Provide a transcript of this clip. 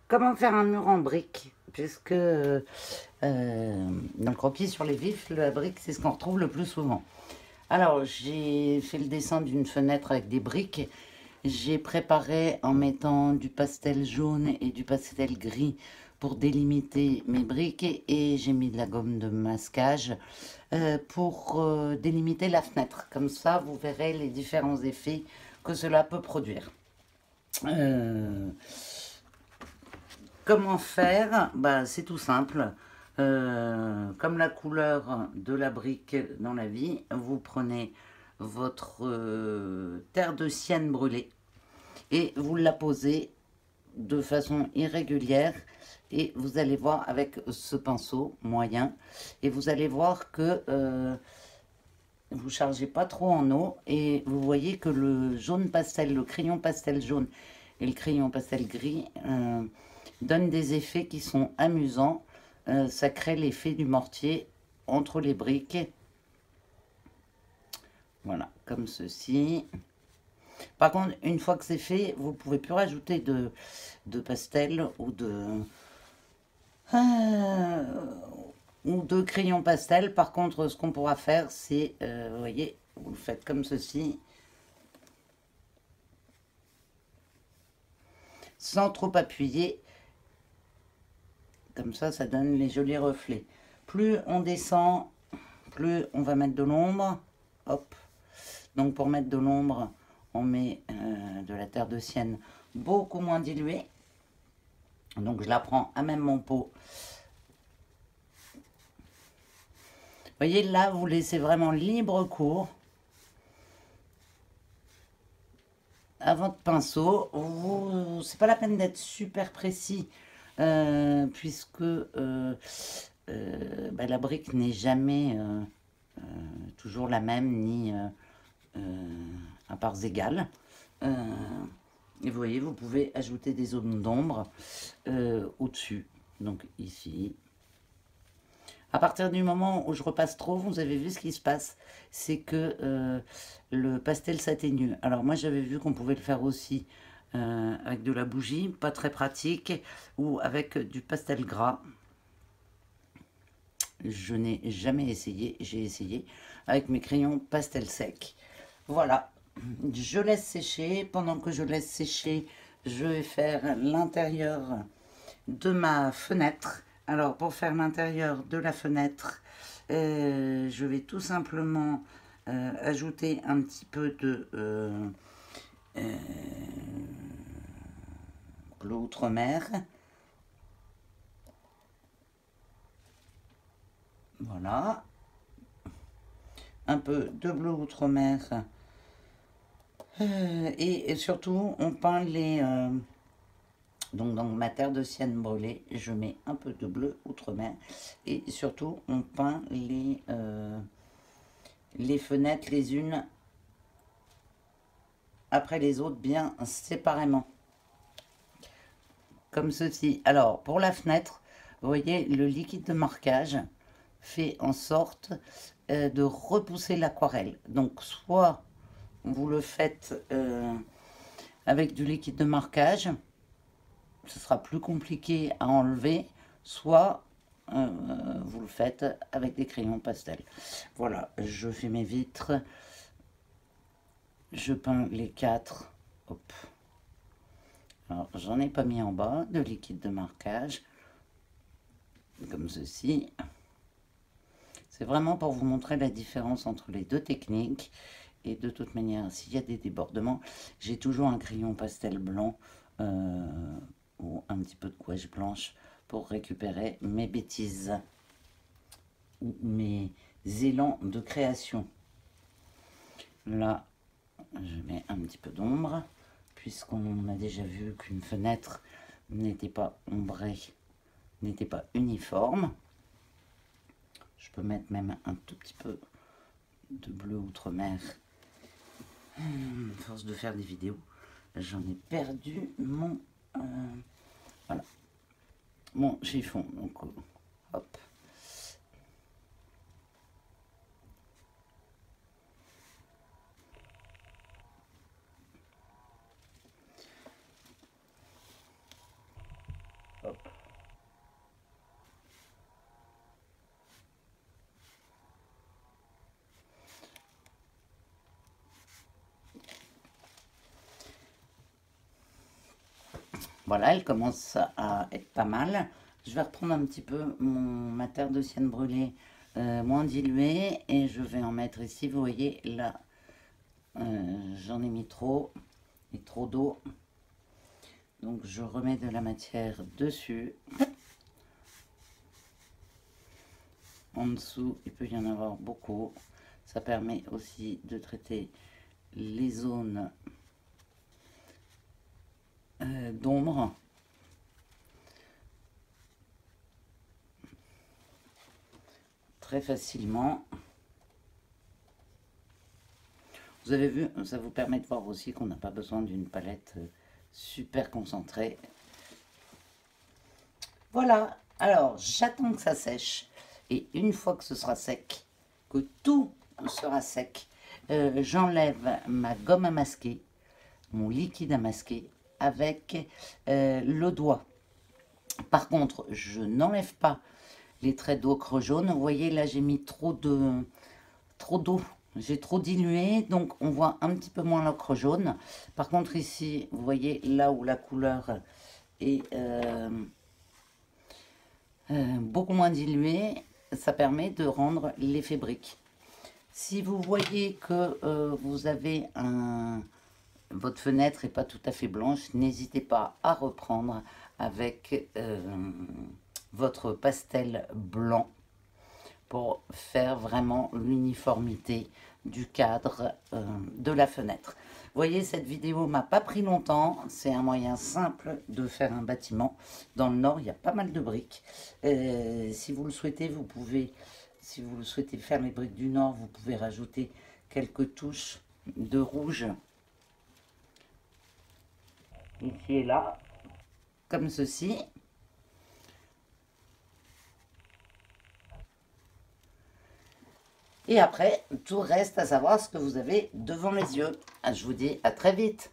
Comment faire un mur en briques? Puisque dans le croquis sur les vifs, la brique, c'est ce qu'on retrouve le plus souvent. Alors, j'ai fait le dessin d'une fenêtre avec des briques. J'ai préparé en mettant du pastel jaune et du pastel gris pour délimiter mes briques et j'ai mis de la gomme de masquage pour délimiter la fenêtre. Comme ça, vous verrez les différents effets que cela peut produire. Euh, Comment faire? Bah, c'est tout simple. Comme la couleur de la brique dans la vie, vous prenez votre terre de sienne brûlée et vous la posez de façon irrégulière et vous allez voir avec ce pinceau moyen et vous allez voir que vous ne chargez pas trop en eau et vous voyez que le jaune pastel, le crayon pastel jaune et le crayon pastel gris donnent des effets qui sont amusants. Ça crée l'effet du mortier entre les briques. Voilà, comme ceci. Par contre, une fois que c'est fait, vous ne pouvez plus rajouter de pastel euh, ou de crayon pastel. Par contre, ce qu'on pourra faire, c'est, vous voyez, vous le faites comme ceci, sans trop appuyer. Comme ça donne les jolis reflets. Plus on descend, plus on va mettre de l'ombre. Hop. Donc pour mettre de l'ombre, on met de la terre de sienne beaucoup moins diluée. Donc je la prends à même mon pot. Vous voyez, là, vous laissez vraiment libre cours à votre pinceau. C'est pas la peine d'être super précis puisque bah, la brique n'est jamais toujours la même ni à parts égales. Et vous voyez, vous pouvez ajouter des zones d'ombre au-dessus. Donc ici. À partir du moment où je repasse trop, vous avez vu ce qui se passe, c'est que le pastel s'atténue. Alors moi j'avais vu qu'on pouvait le faire aussi avec de la bougie, pas très pratique, ou avec du pastel gras. Je n'ai jamais essayé, j'ai essayé avec mes crayons pastel sec. Voilà, je laisse sécher. Pendant que je laisse sécher, je vais faire l'intérieur de ma fenêtre. Alors pour faire l'intérieur de la fenêtre, je vais tout simplement ajouter un petit peu de bleu outre-mer. Voilà. Un peu de bleu outre-mer. Et surtout, on peint les... donc dans ma terre de sienne brûlée, je mets un peu de bleu outre-mer. Et surtout, on peint les fenêtres les unes après les autres bien séparément. Comme ceci. Alors, pour la fenêtre, vous voyez, le liquide de marquage fait en sorte de repousser l'aquarelle. Donc, soit vous le faites avec du liquide de marquage, ce sera plus compliqué à enlever, soit vous le faites avec des crayons pastel. Voilà, je fais mes vitres, je peins les quatre. Hop. Alors, j'en ai pas mis en bas de liquide de marquage, comme ceci. C'est vraiment pour vous montrer la différence entre les deux techniques. Et de toute manière, s'il y a des débordements, j'ai toujours un crayon pastel blanc ou un petit peu de gouache blanche pour récupérer mes bêtises ou mes élans de création. Là, je mets un petit peu d'ombre, puisqu'on a déjà vu qu'une fenêtre n'était pas ombrée, n'était pas uniforme. Je peux mettre même un tout petit peu de bleu outre-mer. À force de faire des vidéos, j'en ai perdu mon... voilà. Mon chiffon. Donc, hop. Voilà, elle commence à être pas mal. Je vais reprendre un petit peu ma terre de sienne brûlée moins diluée et je vais en mettre ici. Vous voyez là, j'en ai mis trop et trop d'eau. Donc je remets de la matière dessus. En dessous, il peut y en avoir beaucoup. Ça permet aussi de traiter les zones d'ombre. Très facilement. Vous avez vu, ça vous permet de voir aussi qu'on n'a pas besoin d'une palette super concentrée. Voilà, alors j'attends que ça sèche. Et une fois que ce sera sec, que tout sera sec, j'enlève ma gomme à masquer, mon liquide à masquer avec le doigt. Par contre, je n'enlève pas les traits d'ocre jaune. Vous voyez, là j'ai mis trop d'eau. J'ai trop dilué, donc on voit un petit peu moins l'ocre jaune. Par contre ici, vous voyez là où la couleur est beaucoup moins diluée, ça permet de rendre l'effet brique. Si vous voyez que vous avez votre fenêtre n'est pas tout à fait blanche, n'hésitez pas à reprendre avec votre pastel blanc pour faire vraiment l'uniformité du cadre de la fenêtre. Vous voyez, cette vidéo m'a pas pris longtemps. C'est un moyen simple de faire un bâtiment. Dans le nord, il y a pas mal de briques. Si vous le souhaitez, vous pouvez, si vous souhaitez faire les briques du nord, vous pouvez rajouter quelques touches de rouge ici et là, comme ceci. Et après, tout reste à savoir ce que vous avez devant les yeux. Je vous dis à très vite.